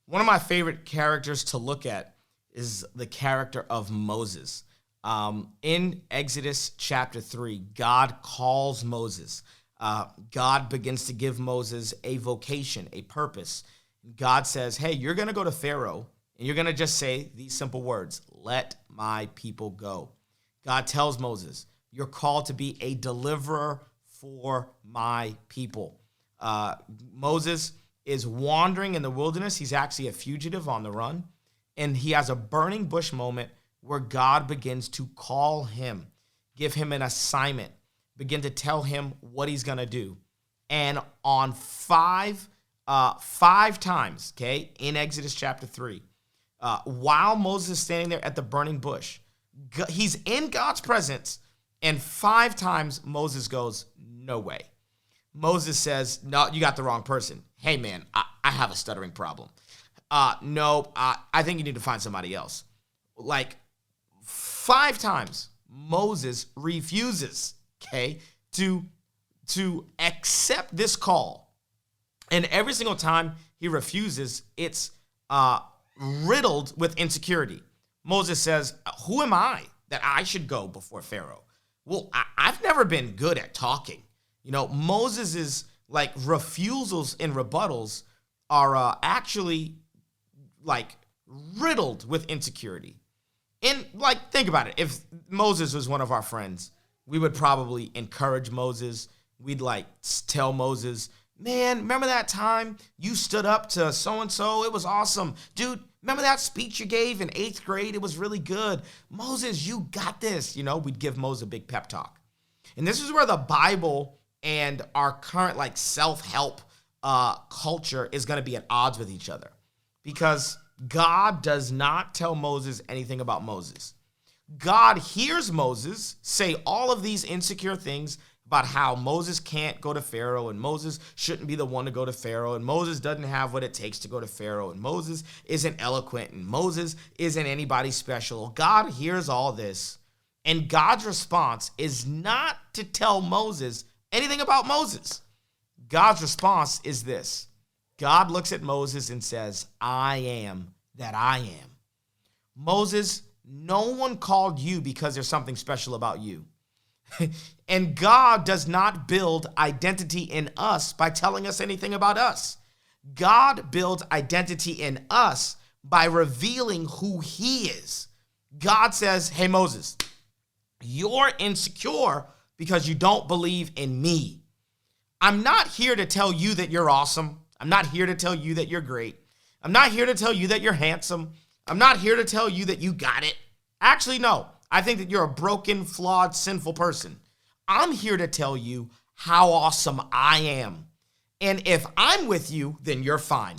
One of my favorite characters to look at is the character of Moses. In Exodus chapter 3, God calls Moses. God begins to give Moses a vocation, a purpose. God says, hey, you're going to go to Pharaoh, and you're going to just say these simple words, let my people go. God tells Moses, you're called to be a deliverer for my people. Moses is wandering in the wilderness. He's actually a fugitive on the run. And he has a burning bush moment where God begins to call him, give him an assignment, begin to tell him what he's going to do. And on five times, okay, in Exodus chapter 3, while Moses is standing there at the burning bush, he's in God's presence, and 5 times Moses goes, no way. Moses says, no, you got the wrong person. Hey, man, I have a stuttering problem. No, I think you need to find somebody else. Like 5 times, Moses refuses, okay, to accept this call. And every single time he refuses, it's riddled with insecurity. Moses says, who am I that I should go before Pharaoh? Well, I've never been good at talking. You know, Moses' like refusals and rebuttals are actually like riddled with insecurity. And like, think about it. If Moses was one of our friends, we would probably encourage Moses. We'd like tell Moses, man, remember that time you stood up to so-and-so? It was awesome. Dude, remember that speech you gave in 8th grade? It was really good. Moses, you got this. You know, we'd give Moses a big pep talk. And this is where the Bible and our current like self-help culture is going to be at odds with each other, because God does not tell Moses anything about Moses. God hears Moses say all of these insecure things about how Moses can't go to Pharaoh, and Moses shouldn't be the one to go to Pharaoh, and Moses doesn't have what it takes to go to Pharaoh, and Moses isn't eloquent, and Moses isn't anybody special. God hears all this, and God's response is not to tell Moses anything about Moses. God's response is this. God looks at Moses and says, I am that I am. Moses, no one called you because there's something special about you. And God does not build identity in us by telling us anything about us. God builds identity in us by revealing who he is. God says, hey, Moses, you're insecure because you don't believe in me. I'm not here to tell you that you're awesome. I'm not here to tell you that you're great. I'm not here to tell you that you're handsome. I'm not here to tell you that you got it. Actually, no. I think that you're a broken, flawed, sinful person. I'm here to tell you how awesome I am. And if I'm with you, then you're fine.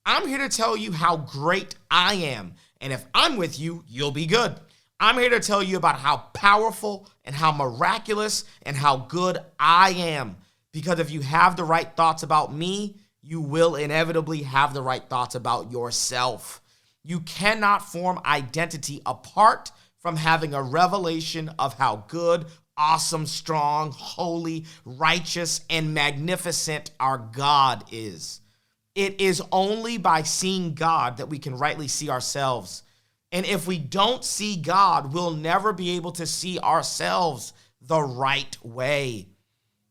I'm here to tell you how great I am. And if I'm with you, you'll be good. I'm here to tell you about how powerful and how miraculous and how good I am. Because if you have the right thoughts about me, you will inevitably have the right thoughts about yourself. You cannot form identity apart from having a revelation of how good, awesome, strong, holy, righteous, and magnificent our God is. It is only by seeing God that we can rightly see ourselves. And if we don't see God, we'll never be able to see ourselves the right way.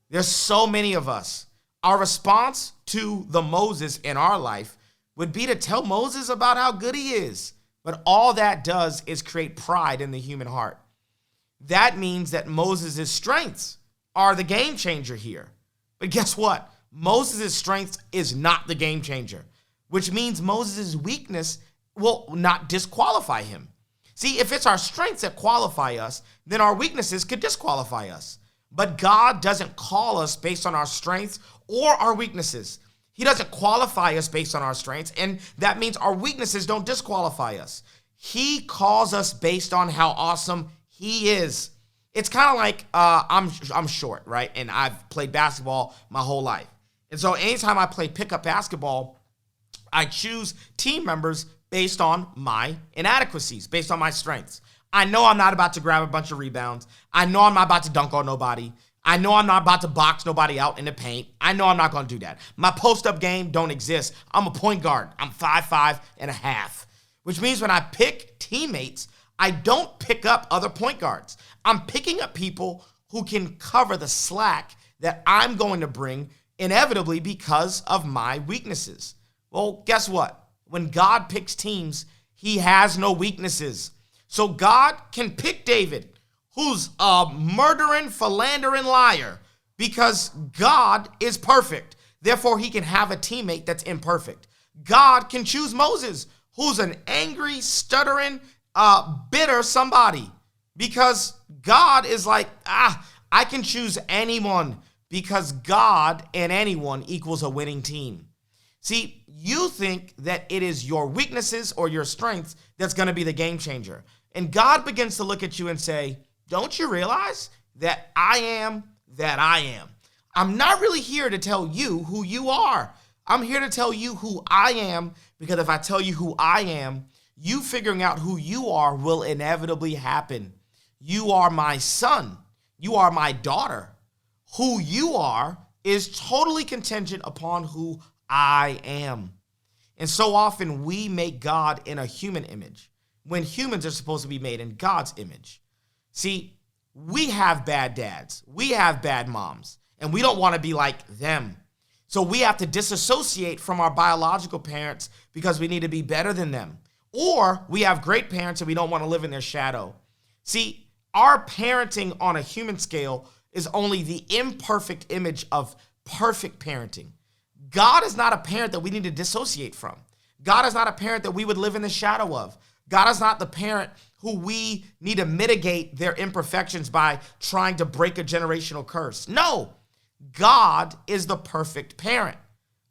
There's so many of us. Our response to the Moses in our life would be to tell Moses about how good he is. But all that does is create pride in the human heart. That means that Moses' strengths are the game changer here. But guess what? Moses' strength is not the game changer, which means Moses' weakness will not disqualify him. See, if it's our strengths that qualify us, then our weaknesses could disqualify us. But God doesn't call us based on our strengths or our weaknesses. He doesn't qualify us based on our strengths, and that means our weaknesses don't disqualify us. He calls us based on how awesome he is. It's kind of like I'm short, right? And I've played basketball my whole life. And so anytime I play pickup basketball, I choose team members based on my inadequacies, based on my strengths. I know I'm not about to grab a bunch of rebounds. I know I'm not about to dunk on nobody. I know I'm not about to box nobody out in the paint. I know I'm not going to do that. My post-up game don't exist. I'm a point guard. I'm 5'5" and a half, which means when I pick teammates, I don't pick up other point guards. I'm picking up people who can cover the slack that I'm going to bring inevitably because of my weaknesses. Well, guess what? When God picks teams, he has no weaknesses. So God can pick David, who's a murdering, philandering liar, because God is perfect. Therefore, he can have a teammate that's imperfect. God can choose Moses, who's an angry, stuttering, bitter somebody, because God is like, I can choose anyone, because God and anyone equals a winning team. See, you think that it is your weaknesses or your strengths that's going to be the game changer. And God begins to look at you and say, don't you realize that I am that I am? I'm not really here to tell you who you are. I'm here to tell you who I am, because if I tell you who I am, you figuring out who you are will inevitably happen. You are my son. You are my daughter. Who you are is totally contingent upon who I am. And so often we make God in a human image when humans are supposed to be made in God's image. See, we have bad dads, we have bad moms, and we don't want to be like them. So we have to disassociate from our biological parents because we need to be better than them. Or we have great parents and we don't want to live in their shadow. See, our parenting on a human scale is only the imperfect image of perfect parenting. God is not a parent that we need to dissociate from. God is not a parent that we would live in the shadow of. God is not the parent who we need to mitigate their imperfections by trying to break a generational curse. No, God is the perfect parent.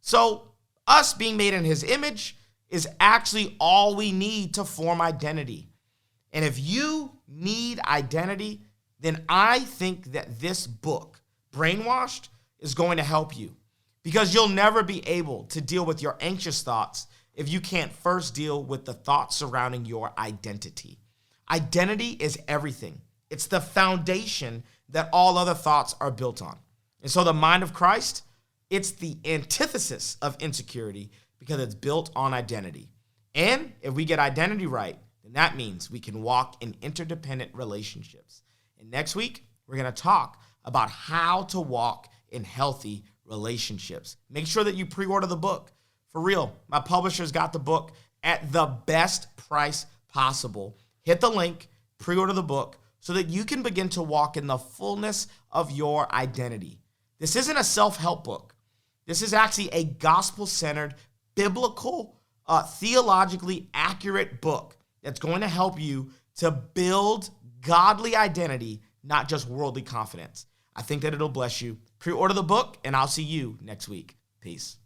So us being made in his image is actually all we need to form identity. And if you need identity, then I think that this book, Brainwashed, is going to help you, because you'll never be able to deal with your anxious thoughts if you can't first deal with the thoughts surrounding your identity. Identity is everything. It's the foundation that all other thoughts are built on. And so the mind of Christ, it's the antithesis of insecurity because it's built on identity. And if we get identity right, then that means we can walk in interdependent relationships. And next week, we're going to talk about how to walk in healthy relationships. Make sure that you pre-order the book. For real, my publisher's got the book at the best price possible. Hit the link, pre-order the book, so that you can begin to walk in the fullness of your identity. This isn't a self-help book. This is actually a gospel-centered, biblical, theologically accurate book that's going to help you to build godly identity, not just worldly confidence. I think that it'll bless you. Pre-order the book, and I'll see you next week. Peace.